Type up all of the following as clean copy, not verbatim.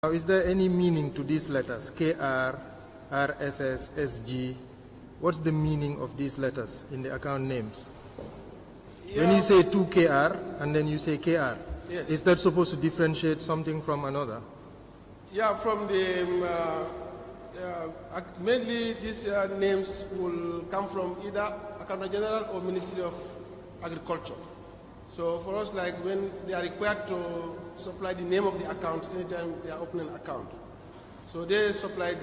Now, is there any meaning to these letters, KR, RSS, SG? What's the meaning of these letters in the account names? Yeah. When you say 2KR and then you say KR, yes, is that supposed to differentiate something from another? Yeah, from the, mainly these names will come from either Accountant General or Ministry of Agriculture. So for us, like when they are required to supply the name of the account anytime they are opening an account. So they supply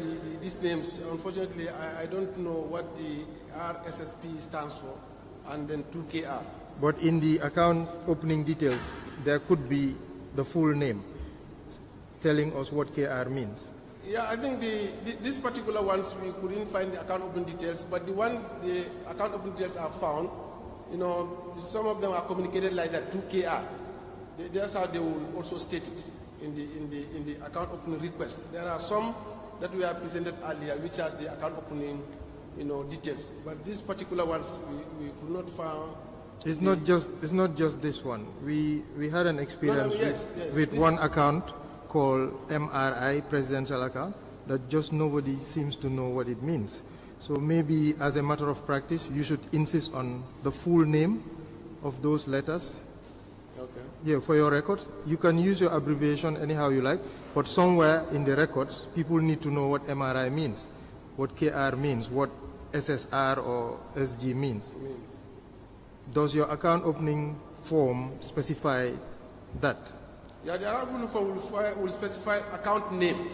these names. Unfortunately, I don't know what the RSSP stands for, and then 2KR. But in the account opening details, there could be the full name telling us what KR means. Yeah, I think these particular ones, we couldn't find the account opening details, but the account opening details are found. You know, some of them are communicated like that, 2KR. That's how they will also state it in the account opening request. There are some that we have presented earlier, which has the account opening, details. But these particular ones, we could not find. It's not just this one. We had an experience with one account called MRI, presidential account, that just nobody seems to know what it means. So maybe as a matter of practice, you should insist on the full name of those letters. Okay. Yeah, for your records. You can use your abbreviation anyhow you like, but somewhere in the records, people need to know what MRI means, what KR means, what SSR or SG means. Does your account opening form specify that? Yeah, the account opening form will specify account name.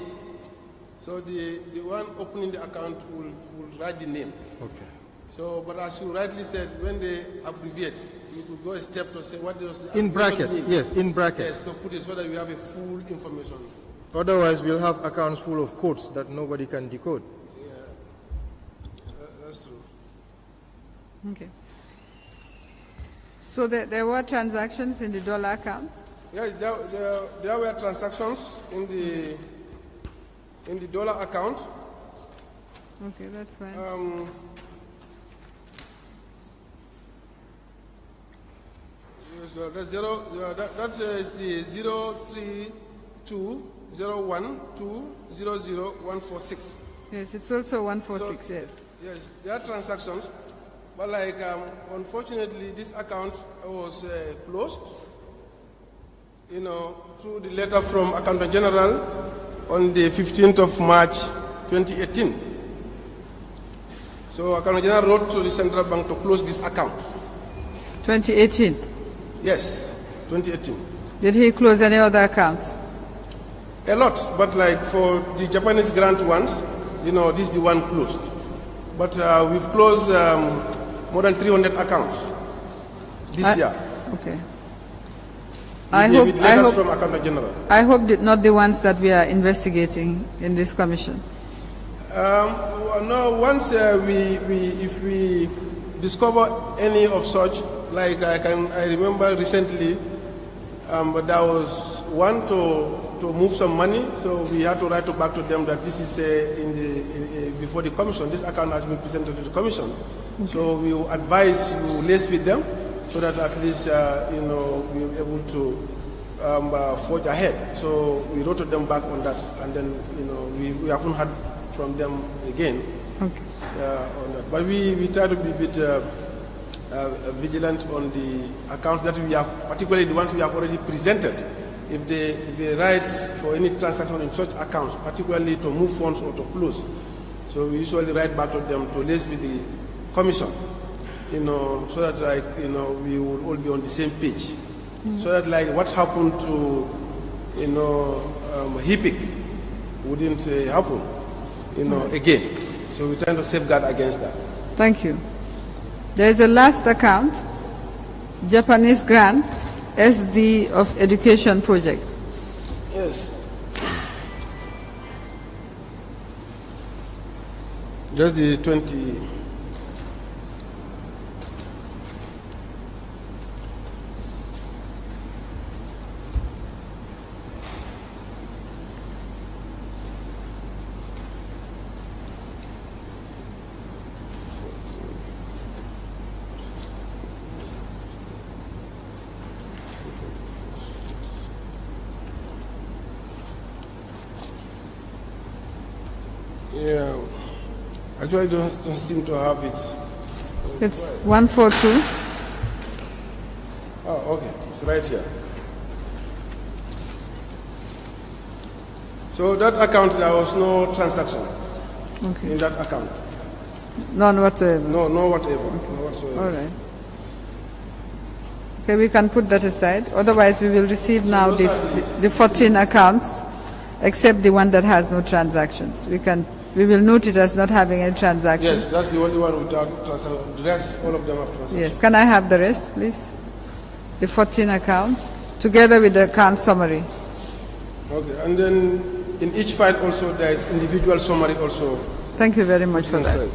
So the one opening the account will write the name. Okay. So, but as you rightly said, when they abbreviate, you could go a step to say what does the in brackets, mean. Yes, in brackets. Yes, to put it so that we have a full information. Otherwise, we'll have accounts full of codes that nobody can decode. Yeah, that's true. Okay. So there were transactions in the dollar account? Yes, there were transactions in the dollar account. Okay, that's fine. Yes, that is the 03201200146. Yes, it's also 146. So, yes. Yes, there are transactions, but like unfortunately, this account was closed. Through the letter from Accountant General on the 15th of March 2018. So Accountant General wrote to the Central Bank to close this account. 2018? Yes, 2018. Did he close any other accounts? A lot, but like for the Japanese grant ones, this is the one closed. But we've closed more than 300 accounts this year. Okay. I hope from Accountant General. I hope not the ones that we are investigating in this commission. No, once if we discover any of such, like I remember recently, but there was one to move some money, so we had to write back to them that this is before the commission. This account has been presented to the commission, okay. So we will advise you liaise with them, so that at least we were able to forge ahead. So we wrote to them back on that, and then we haven't heard from them again. Okay. On that. But we try to be a bit vigilant on the accounts that we have, particularly the ones we have already presented. If they rise for any transaction in such accounts, particularly to move funds or to close, so we usually write back to them to liaise with the commission. So that we will all be on the same page. So that what happened to, HIPIC wouldn't happen, again. So we're trying to safeguard against that. Thank you. There is a last account, Japanese grant, SD of Education Project. Yes. Just the 20. Yeah. Actually, don't seem to have it. It's 142. Oh, okay. It's right here. So that account, there was no transaction in that account. None whatsoever. No whatever. No whatsoever. All right. Okay, we can put that aside. Otherwise, we will receive now the 14 accounts, except the one that has no transactions. We will note it as not having any transactions. Yes, that's the only one without transaction. The rest, all of them have transactions. Yes. Can I have the rest, please? The 14 accounts, together with the account summary. Okay, and then in each file also there is individual summary also. Thank you very much for inside. that.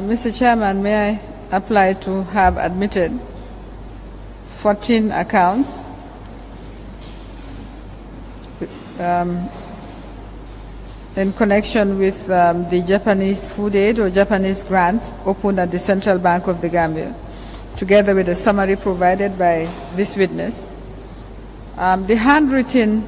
Mr. Chairman, may I apply to have admitted 14 accounts in connection with the Japanese food aid or Japanese grant opened at the Central Bank of the Gambia, together with a summary provided by this witness. The handwritten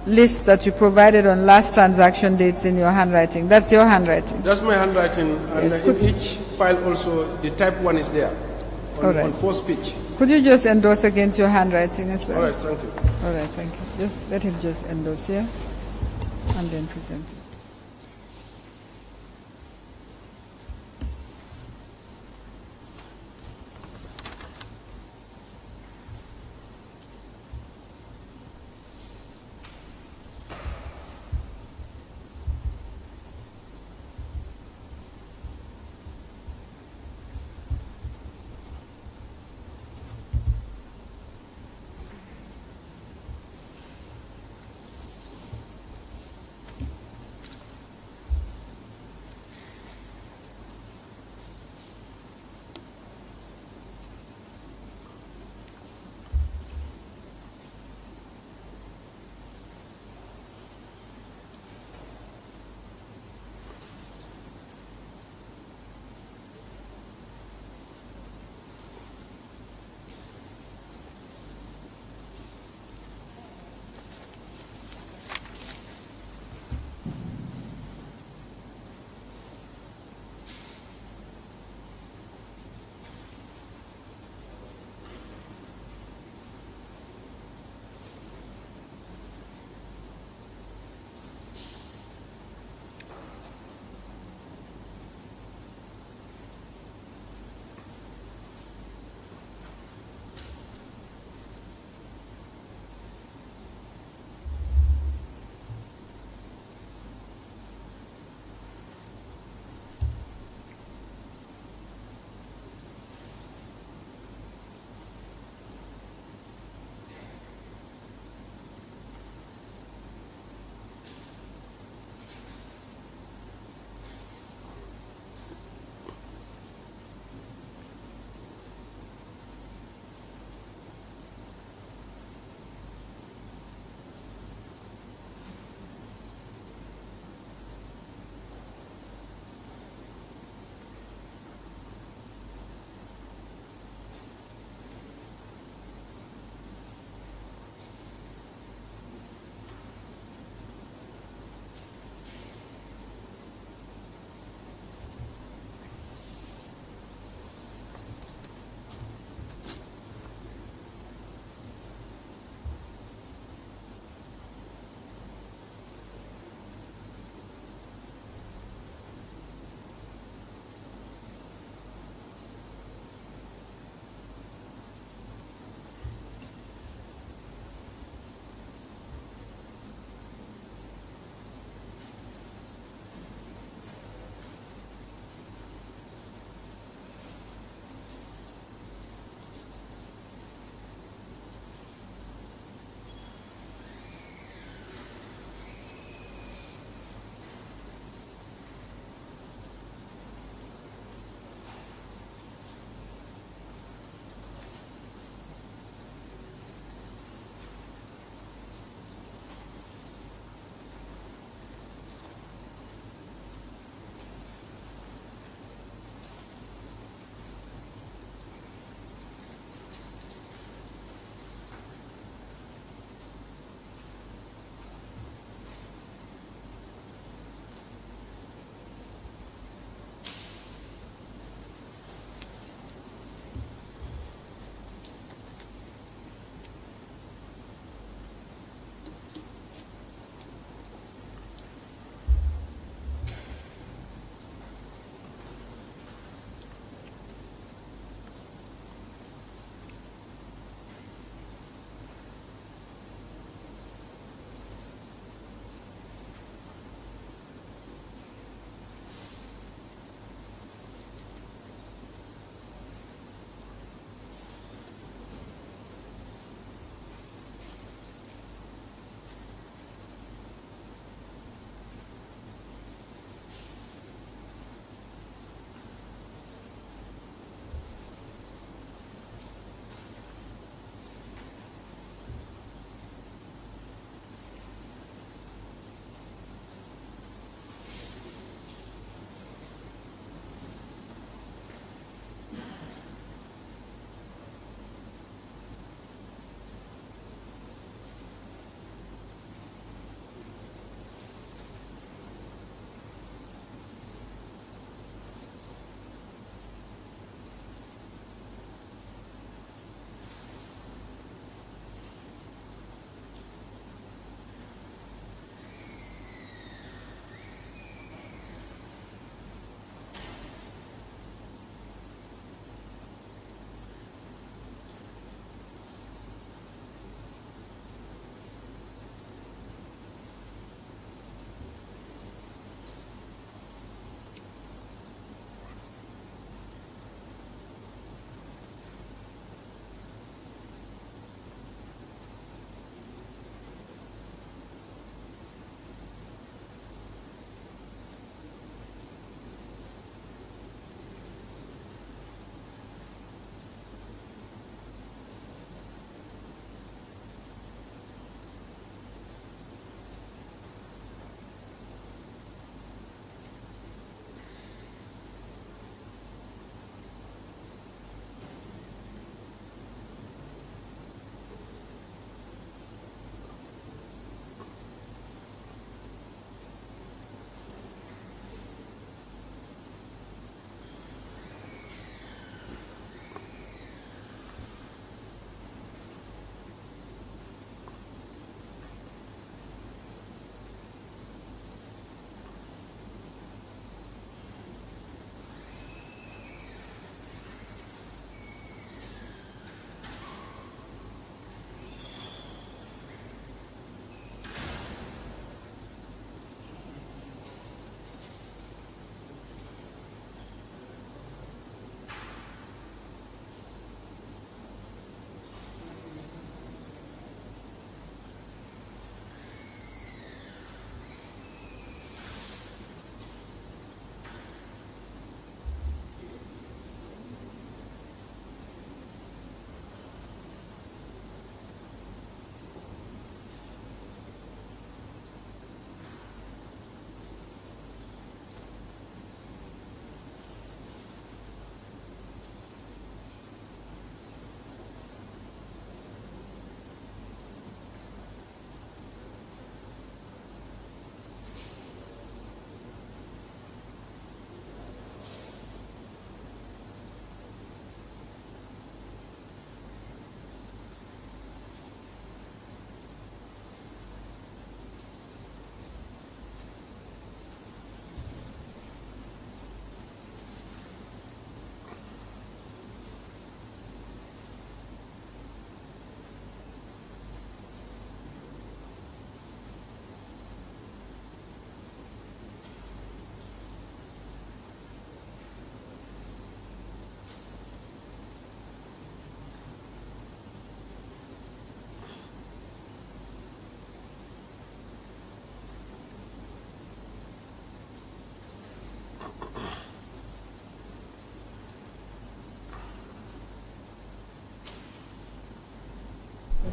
list that you provided on last transaction dates in your handwriting, that's your handwriting? That's my handwriting, and Yes, in each file also the type 1 is there on first page. Could you just endorse against your handwriting as well? All right, thank you. All right, thank you. Just let him just endorse here and then present it.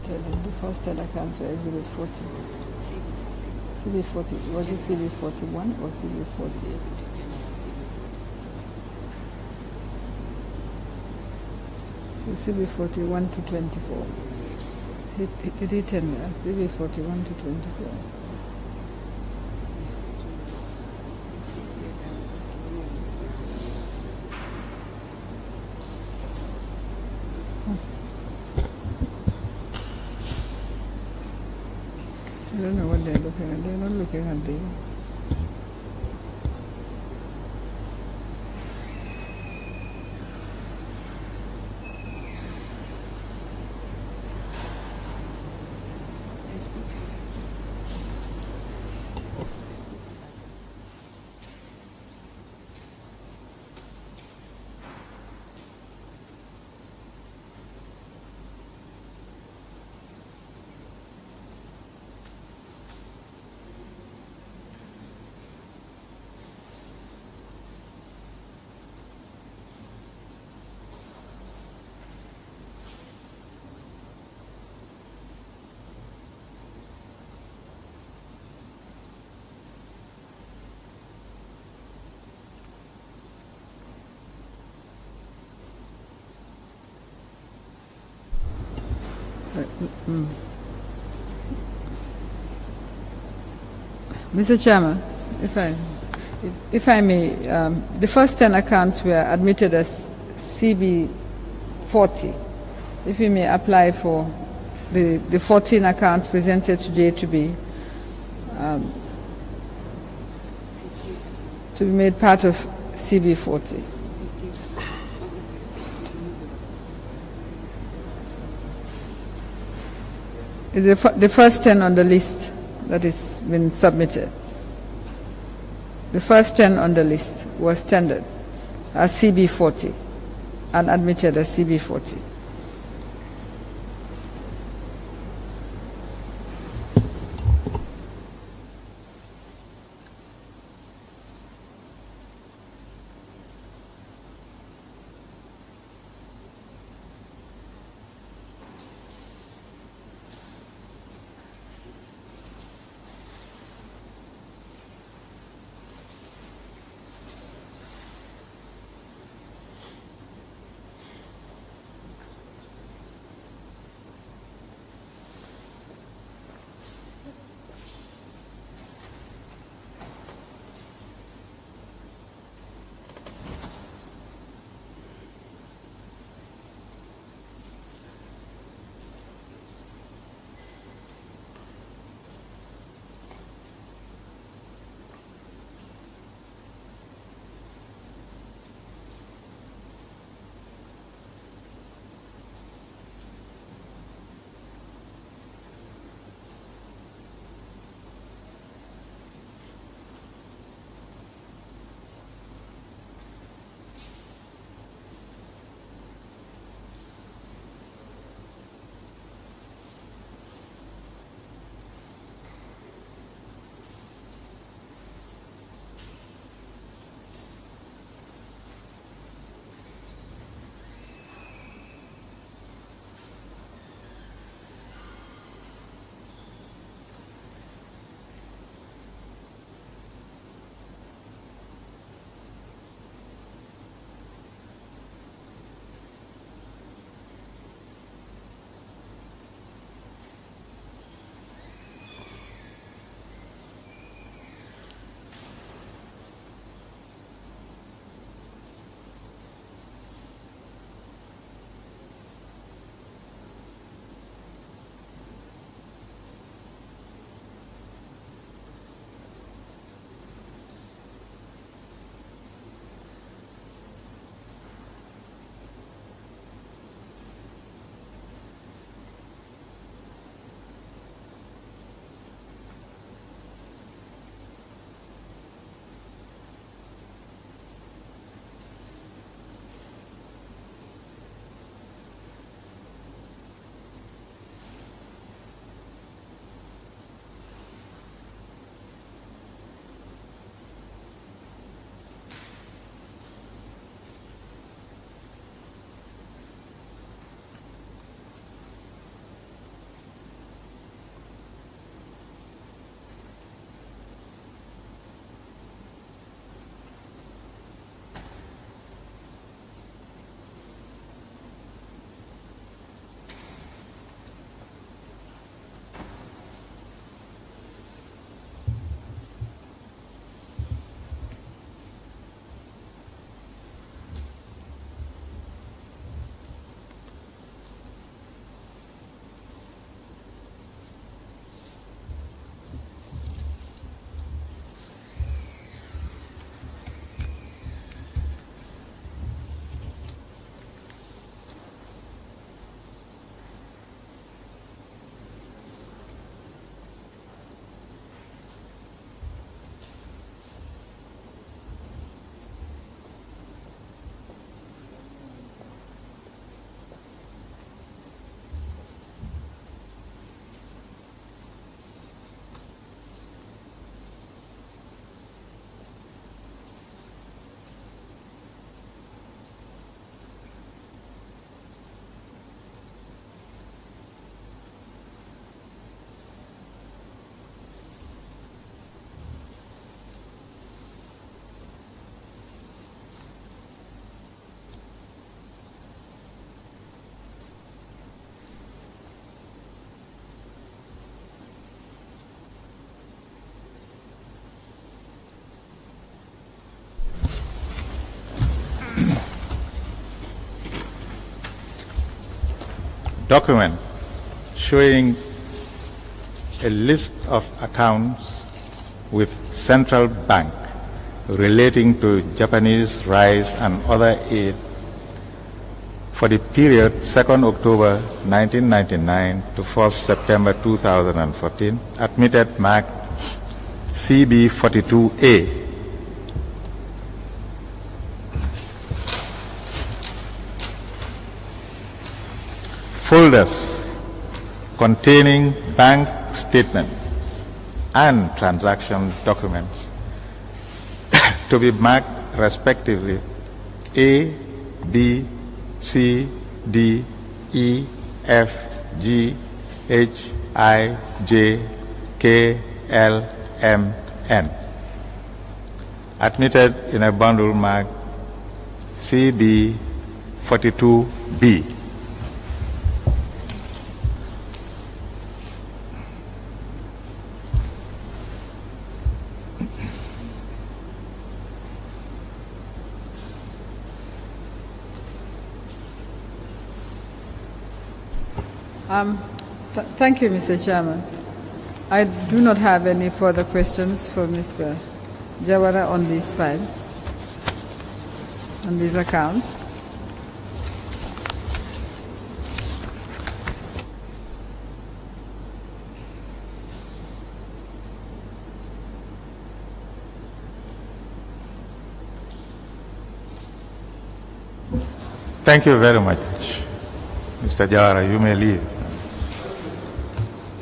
tell you. The first 10 accounts were Exhibit 40. CB40. Was it CB41 or CB40? So CB41 to 24. Did he tell me? CB41 to 24. I don't know what they're looking at. They're not looking at the... Mr. Chairman, if I may, the first 10 accounts were admitted as CB40. If we may apply for the 14 accounts presented today to be made part of CB40. The first 10 on the list that has been submitted. The first 10 on the list was tendered as CB40 and admitted as CB40. document showing a list of accounts with central bank relating to Japanese rice and other aid for the period 2nd October 1999 to 1st September 2014, admitted marked CB42A. Folders containing bank statements and transaction documents to be marked respectively A, B, C, D, E, F, G, H, I, J, K, L, M, N. Admitted in a bundle marked CB42B. Thank you, Mr. Chairman. I do not have any further questions for Mr. Jawara on these files, on these accounts. Thank you very much. Mr. Jawara, you may leave.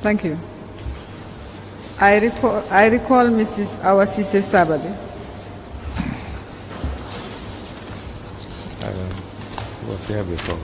Thank you. I recall Mrs. Awasise Sabali. I was here before.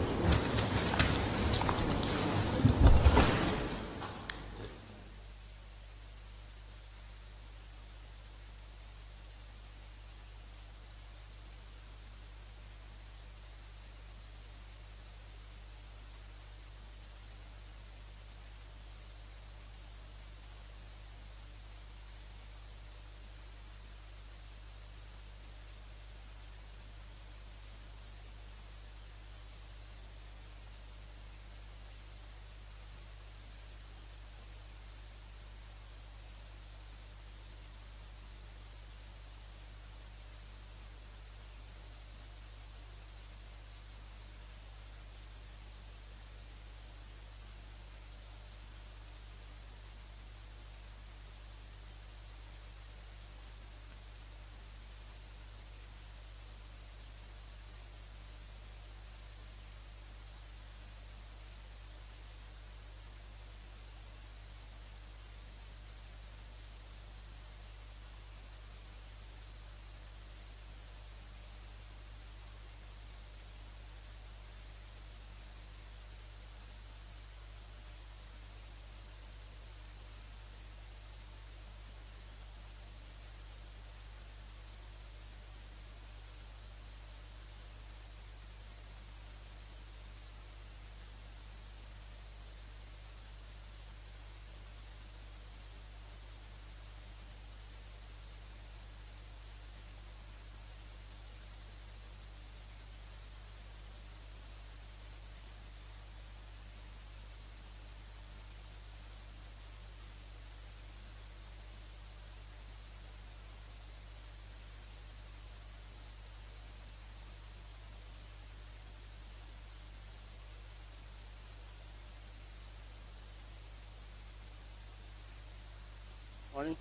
Morning.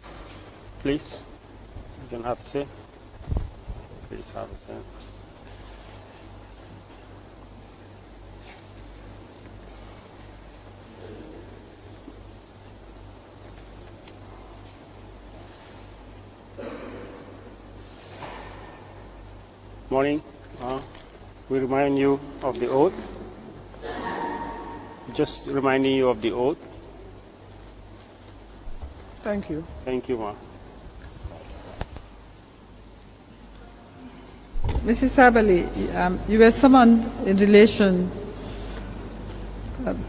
Please, you can have a seat. Please have a seat. Morning. We remind you of the oath. Just reminding you of the oath. Thank you. Thank you, Ma. Mrs. Sabali, you were summoned in relation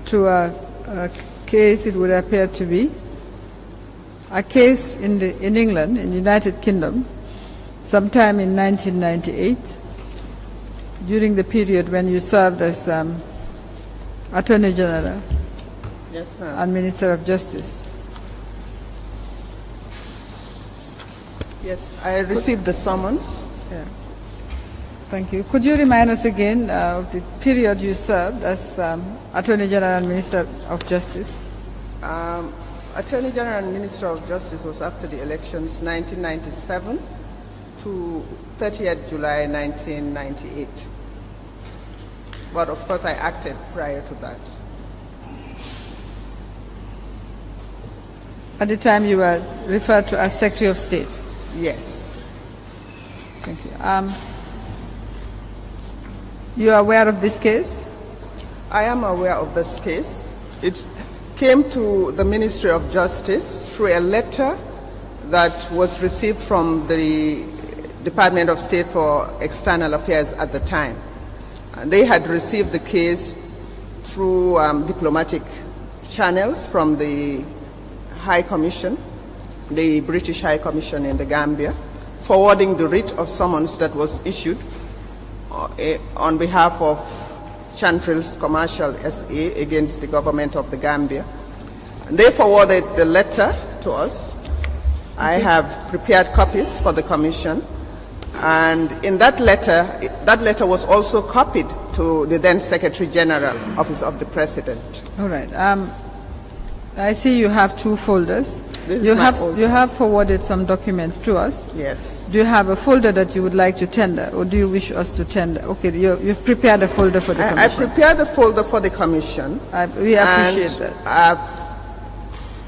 to a case, it would appear to be, a case in England, in the United Kingdom, sometime in 1998, during the period when you served as Attorney General Yes, ma'am. and Minister of Justice. Yes, I received the summons. Yeah. Thank you. Could you remind us again of the period you served as Attorney General and Minister of Justice? Attorney General and Minister of Justice was after the elections 1997 to 30th July 1998. But of course I acted prior to that. At the time you were referred to as Secretary of State? Yes. Thank you. You are aware of this case? I am aware of this case. It came to the Ministry of Justice through a letter that was received from the Department of State for External Affairs at the time. And they had received the case through diplomatic channels from the High Commission, the British High Commission in the Gambia, forwarding the writ of summons that was issued on behalf of Chantrill's Commercial SA against the government of the Gambia. And they forwarded the letter to us. I have prepared copies for the commission, and in that letter was also copied to the then Secretary General, Office of the President. All right. I see you have two folders. You have forwarded some documents to us. Yes. Do you have a folder that you would like to tender, or do you wish us to tender? Okay, you've prepared a folder for the commission. I prepared a folder for the commission. We appreciate that.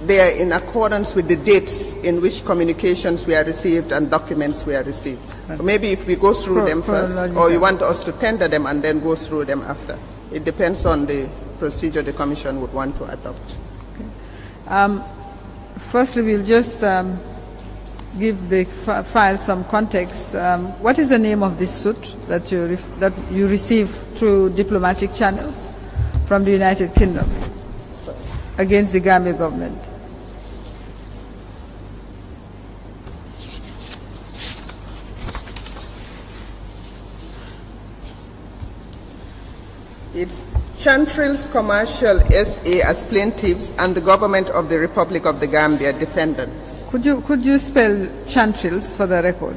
They are in accordance with the dates in which communications were received and documents were received. Right. Maybe if we go through them first, or you want us to tender them and then go through them after. It depends on the procedure the commission would want to adopt. Okay. Firstly, we'll just give the file some context. What is the name of this suit that you received through diplomatic channels from the United Kingdom against the Gambia government? It's Chantrill's Commercial SA as plaintiffs and the government of the Republic of the Gambia defendants. Could you spell Chantrill's for the record?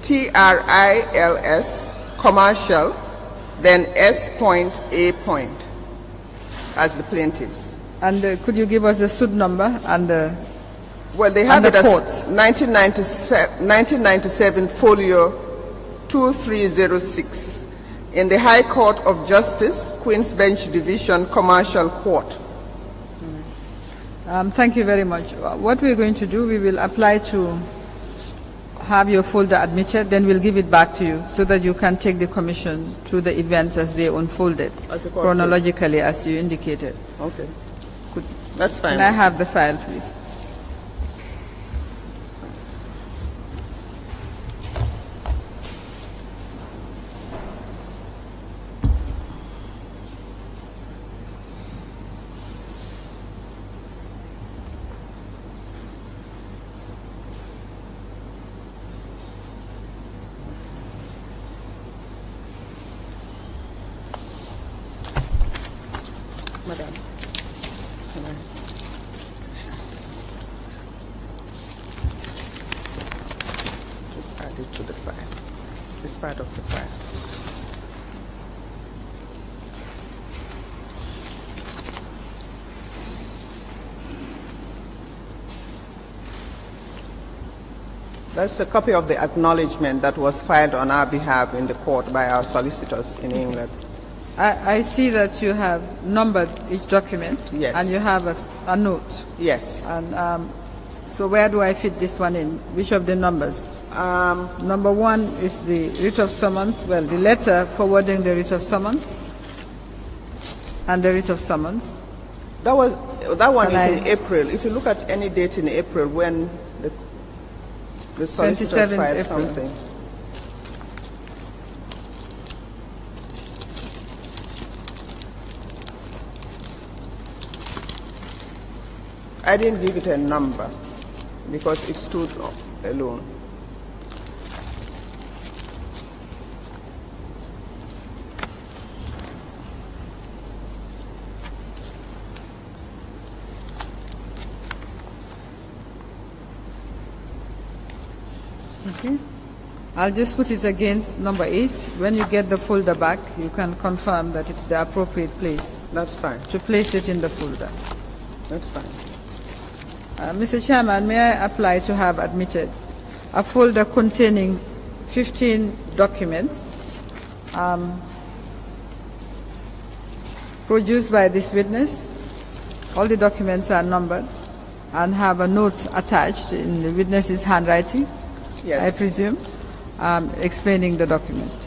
CHANTRILS commercial, then S.A. as the plaintiffs. And could you give us the suit number and the Well, they have it as court? 1997 folio 2306 in the High Court of Justice, Queen's Bench Division, Commercial Court. Thank you very much. What we're going to do, we will apply to have your folder admitted, then we'll give it back to you so that you can take the commission through the events as they unfolded, chronologically as you indicated. Okay. That's fine. Can I have the file, please? Madam, can I just add it to the file? It's part of the file. That's a copy of the acknowledgement that was filed on our behalf in the court by our solicitors in England. I see that you have numbered each document. Yes. And you have a note. Yes. And so where do I fit this one in? Which of the numbers? Number one is the writ of summons, well, the letter forwarding the writ of summons and the writ of summons. That one is in April. If you look at any date in April when the solicitors filed April. something. I didn't give it a number because it stood alone. Okay. I'll just put it against number 8. When you get the folder back, you can confirm that it's the appropriate place. That's fine. To place it in the folder. That's fine. Mr. Chairman, may I apply to have admitted a folder containing 15 documents produced by this witness. All the documents are numbered and have a note attached in the witness's handwriting, Yes. I presume, explaining the document.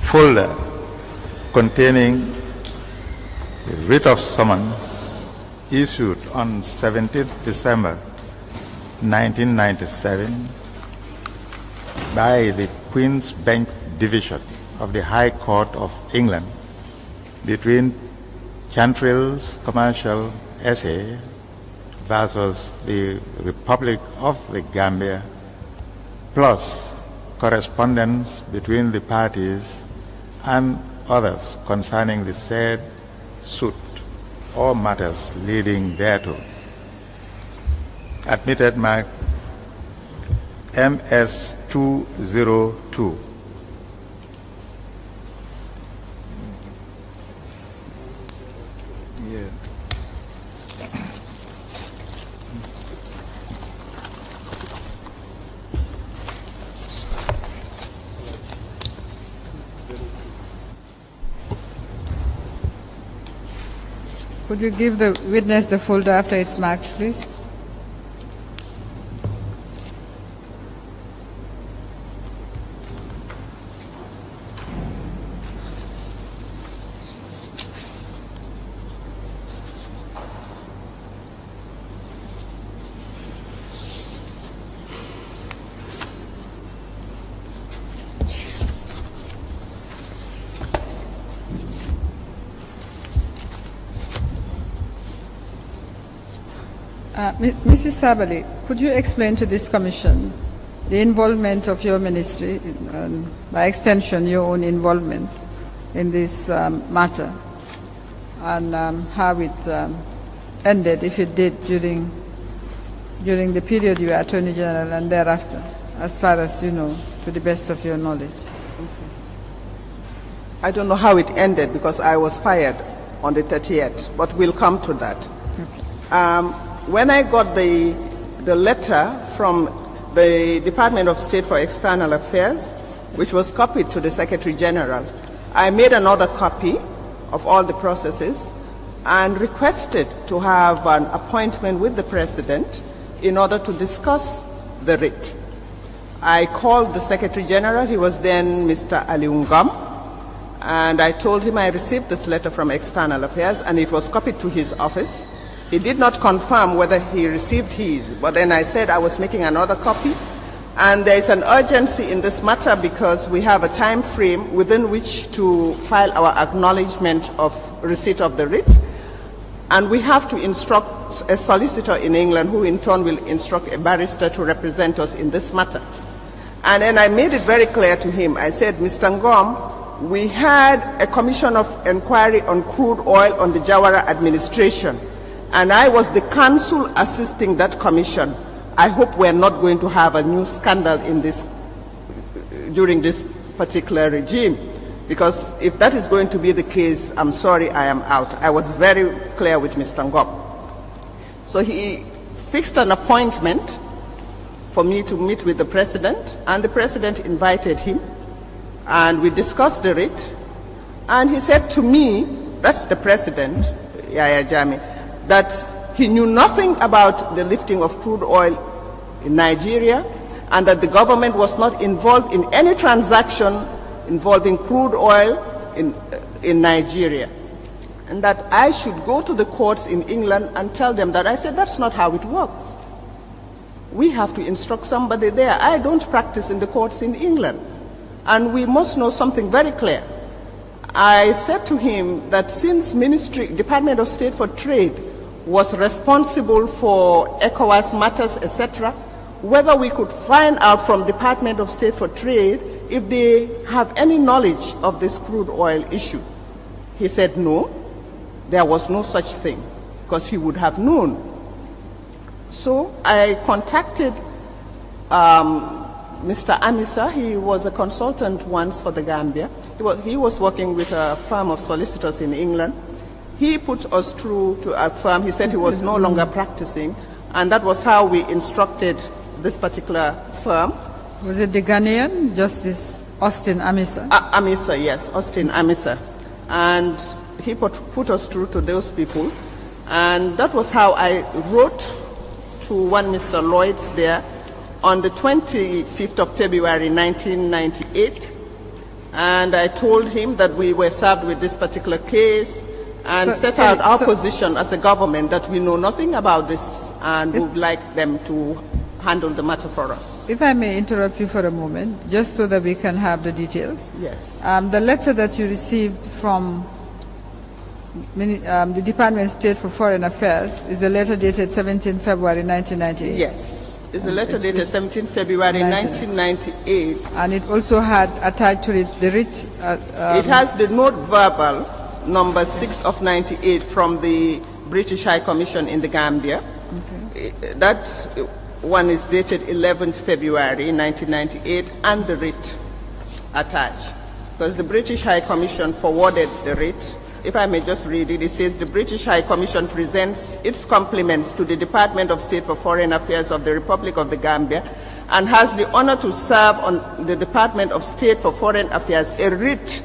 folder containing the writ of summons issued on 17th December 1997 by the Queen's Bench Division of the High Court of England between Chantrill's Commercial SA versus the Republic of the Gambia, plus correspondence between the parties and others concerning the said suit or matters leading thereto. Admitted mark MS 202. Could you give the witness the folder after it's marked, please? Mrs. Sabali, could you explain to this commission the involvement of your ministry, by extension your own involvement in this matter, and how it ended, if it did, during the period you were Attorney General and thereafter, as far as you know, to the best of your knowledge? I don't know how it ended because I was fired on the 30th, but we'll come to that. Okay. When I got the letter from the Department of State for External Affairs, which was copied to the Secretary General, I made another copy of all the processes and requested to have an appointment with the President in order to discuss the writ. I called the Secretary General, he was then Mr. Aliungam, and I told him I received this letter from External Affairs and it was copied to his office. He did not confirm whether he received his, but then I said I was making another copy. And there is an urgency in this matter because we have a time frame within which to file our acknowledgement of receipt of the writ. And we have to instruct a solicitor in England who in turn will instruct a barrister to represent us in this matter. And then I made it very clear to him. I said, Mr. Ngom, we had a commission of inquiry on crude oil on the Jawara administration. And I was the counsel assisting that commission. I hope we're not going to have a new scandal in this, during this particular regime, because if that is going to be the case, I'm sorry, I am out. I was very clear with Mr. Ngop. So he fixed an appointment for me to meet with the President, and the President invited him, and we discussed the writ, and he said to me, that's the President, Yahya Jammeh, that he knew nothing about the lifting of crude oil in Nigeria and that the government was not involved in any transaction involving crude oil in Nigeria. And that I should go to the courts in England and tell them that. I said, that's not how it works. We have to instruct somebody there. I don't practice in the courts in England. And we must know something very clear. I said to him that since Department of State for Trade was responsible for ECOWAS matters, etc., whether we could find out from Department of State for Trade if they have any knowledge of this crude oil issue. He said no, there was no such thing, because he would have known. So I contacted Mr. Amisa. He was a consultant once for the Gambia. He was working with a firm of solicitors in England. He put us through to a firm. He said he was no longer practicing, and that was how we instructed this particular firm. Was it the Ghanaian, Justice Austin Amisa? Amisa, yes, Austin Amisa. And he put us through to those people, and that was how I wrote to one Mr. Lloyds there on the 25th of February 1998, And I told him that we were served with this particular case and set out our position as a government that we know nothing about this and would like them to handle the matter for us. If I may interrupt you for a moment, just so that we can have the details. Yes. The letter that you received from the Department of State for Foreign Affairs is a letter dated 17 February 1998. Yes, it's a letter dated 17 February 1998. And it also had attached to it the writ. It has the note verbal number 6 of 98 from the British High Commission in the Gambia. Okay. That one is dated 11th February 1998 and the writ attached. Because the British High Commission forwarded the writ. If I may just read it, it says the British High Commission presents its compliments to the Department of State for Foreign Affairs of the Republic of the Gambia and has the honor to serve on the Department of State for Foreign Affairs a writ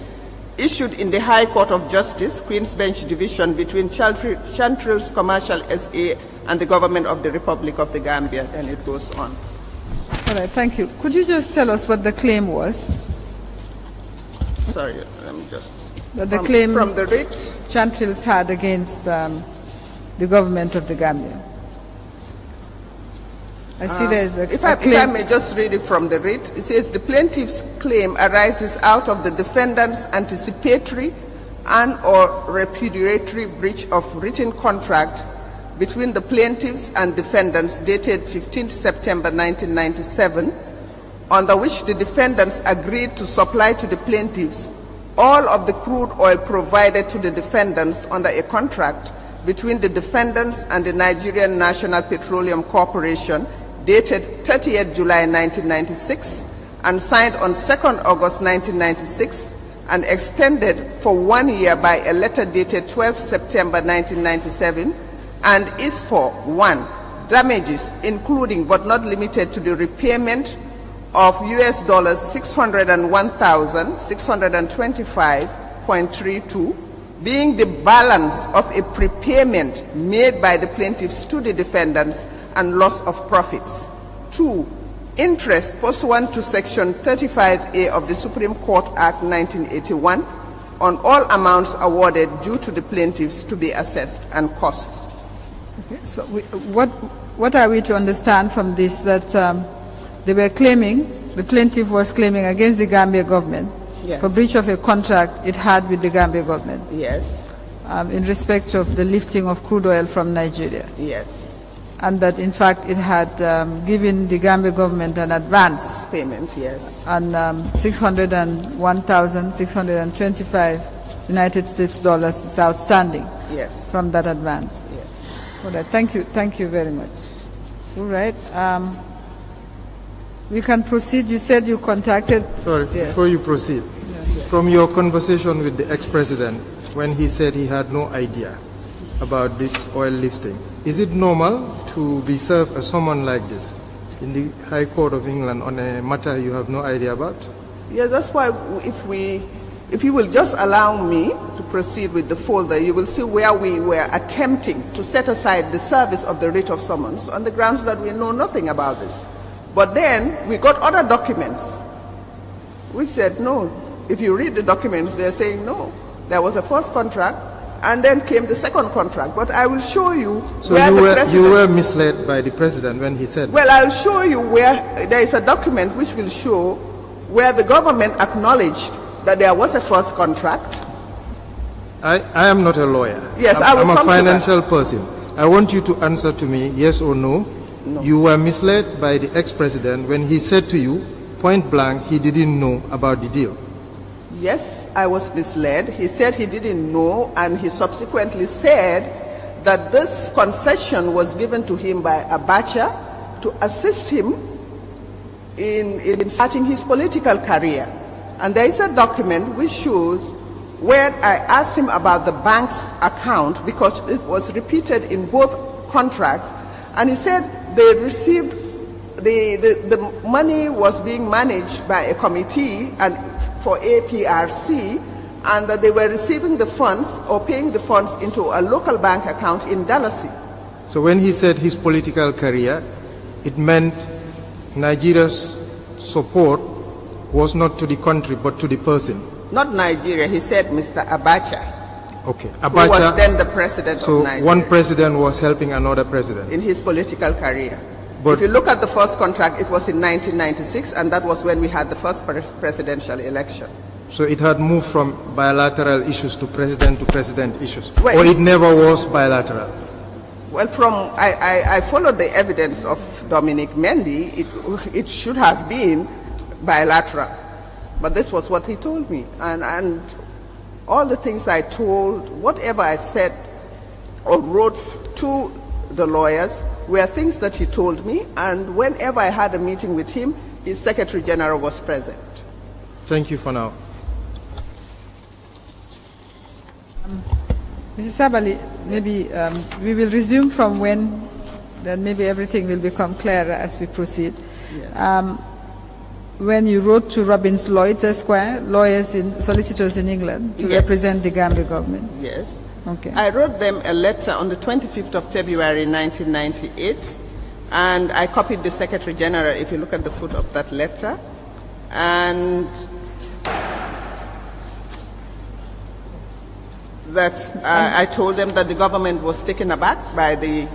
issued in the High Court of Justice, Queen's Bench Division, between Chantrell's Commercial SA and the Government of the Republic of the Gambia. And it goes on. All right, thank you. Could you just tell us what the claim was? Sorry, let me just... The claim from the writ Chantrell's had against the government of the Gambia. I see there's a claim. If I may just read it from the writ, it says the plaintiff's claim arises out of the defendant's anticipatory and or repudiatory breach of written contract between the plaintiffs and defendants dated 15 September 1997, under which the defendants agreed to supply to the plaintiffs all of the crude oil provided to the defendants under a contract between the defendants and the Nigerian National Petroleum Corporation dated 30th July 1996 and signed on 2nd August 1996 and extended for 1 year by a letter dated 12th September 1997 and is for 1. Damages including but not limited to the repayment of US dollars 601,625.32, being the balance of a prepayment made by the plaintiffs to the defendants and loss of profits. 2. Interest pursuant to Section 35A of the Supreme Court Act 1981 on all amounts awarded due to the plaintiffs to be assessed and costs. Okay, so what are we to understand from this? That they were claiming, the plaintiff was claiming against the Gambia government for breach of a contract it had with the Gambia government. Yes. In respect of the lifting of crude oil from Nigeria. Yes. And that in fact it had given the Gambia government an advance payment, yes. And 601,625 United States dollars is outstanding. Yes. From that advance. Yes. All right. Thank you very much. All right. We can proceed. You said you contacted... Sorry, before you proceed. Yes. From your conversation with the ex-president, when he said he had no idea about this oil lifting, is it normal to be served a summon like this in the High Court of England on a matter you have no idea about? Yes, that's why if you will just allow me to proceed with the folder, you will see where we were attempting to set aside the service of the writ of summons on the grounds that we know nothing about this. But then we got other documents which said no. If you read the documents, they're saying no. There was a first contract and then came the second contract. But I will show you where the president... you were misled by the president when he said... Well, I'll show you where there is a document which will show where the government acknowledged that there was a first contract. I am not a lawyer. Yes, I'm a financial person. I want you to answer to me yes or no. No. You were misled by the ex-president when he said to you, point blank, he didn't know about the deal. Yes, I was misled. He said he didn't know, and he subsequently said that this concession was given to him by Abacha to assist him in starting his political career. And there is a document which shows where I asked him about the bank's account because it was repeated in both contracts, and he said they received, the money was being managed by a committee and for APRC, and that they were receiving the funds or paying the funds into a local bank account in Dallas. So when he said his political career, it meant Nigeria's support was not to the country but to the person. Not Nigeria, he said Mr. Abacha. Okay, Abacha, who was then the president of Nigeria. So one president was helping another president? In his political career. But if you look at the first contract, it was in 1996, and that was when we had the first presidential election. So it had moved from bilateral issues to president issues, well, or it never was bilateral? Well, I followed the evidence of Dominic Mendy. It should have been bilateral, but this was what he told me, and all the things I told, whatever I said or wrote to the lawyers, were things that he told me, and whenever I had a meeting with him, his Secretary General was present. Thank you for now. Mrs. Sabali, maybe we will resume from when, then maybe everything will become clearer as we proceed. Yes. When you wrote to Robbins Lloyds Esquire, solicitors in England, to represent the Gambia government? Yes. Okay. I wrote them a letter on the 25th of February 1998, and I copied the Secretary General, if you look at the foot of that letter, and that I told them that the government was taken aback by the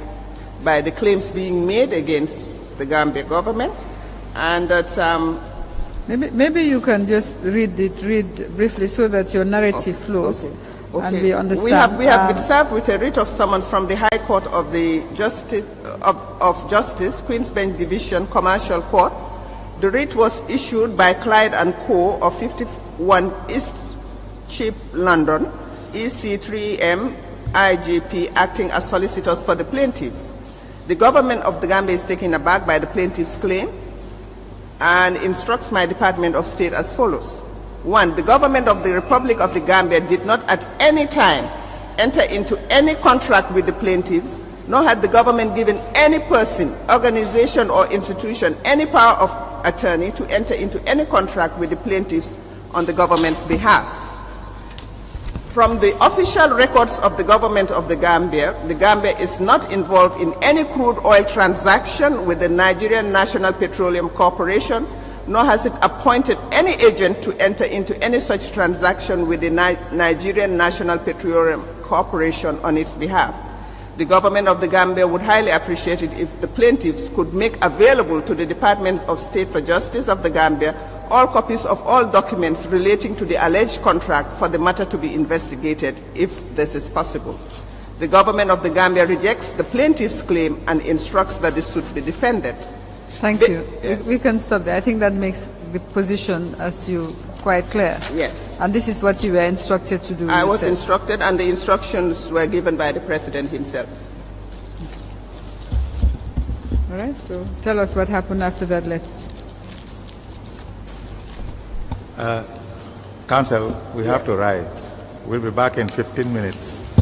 claims being made against the Gambia government, and that maybe you can just read briefly so that your narrative flows. Okay. And we understand. We have been served with a writ of summons from the High Court of the Justice, Queen's Bench Division Commercial Court. The writ was issued by Clyde and Co. of 51 East Cheap, London, EC3M IGP, acting as solicitors for the plaintiffs. The government of the Gambia is taken aback by the plaintiffs' claim and instructs my Department of State as follows. 1. The government of the Republic of the Gambia did not at any time enter into any contract with the plaintiffs, nor had the government given any person, organization, or institution any power of attorney to enter into any contract with the plaintiffs on the government's behalf. From the official records of the government of the Gambia is not involved in any crude oil transaction with the Nigerian National Petroleum Corporation, nor has it appointed any agent to enter into any such transaction with the Nigerian National Petroleum Corporation on its behalf. The government of the Gambia would highly appreciate it if the plaintiffs could make available to the Department of State for Justice of the Gambia all copies of all documents relating to the alleged contract for the matter to be investigated, if this is possible. The government of the Gambia rejects the plaintiff's claim and instructs that the suit be defended. Thank you. Yes. We can stop there. I think that makes the position as you quite clear. Yes. And this is what you were instructed to do. I was instructed, and the instructions were given by the President himself. All right, so tell us what happened after that letter. Council, we have to rise. We'll be back in 15 minutes.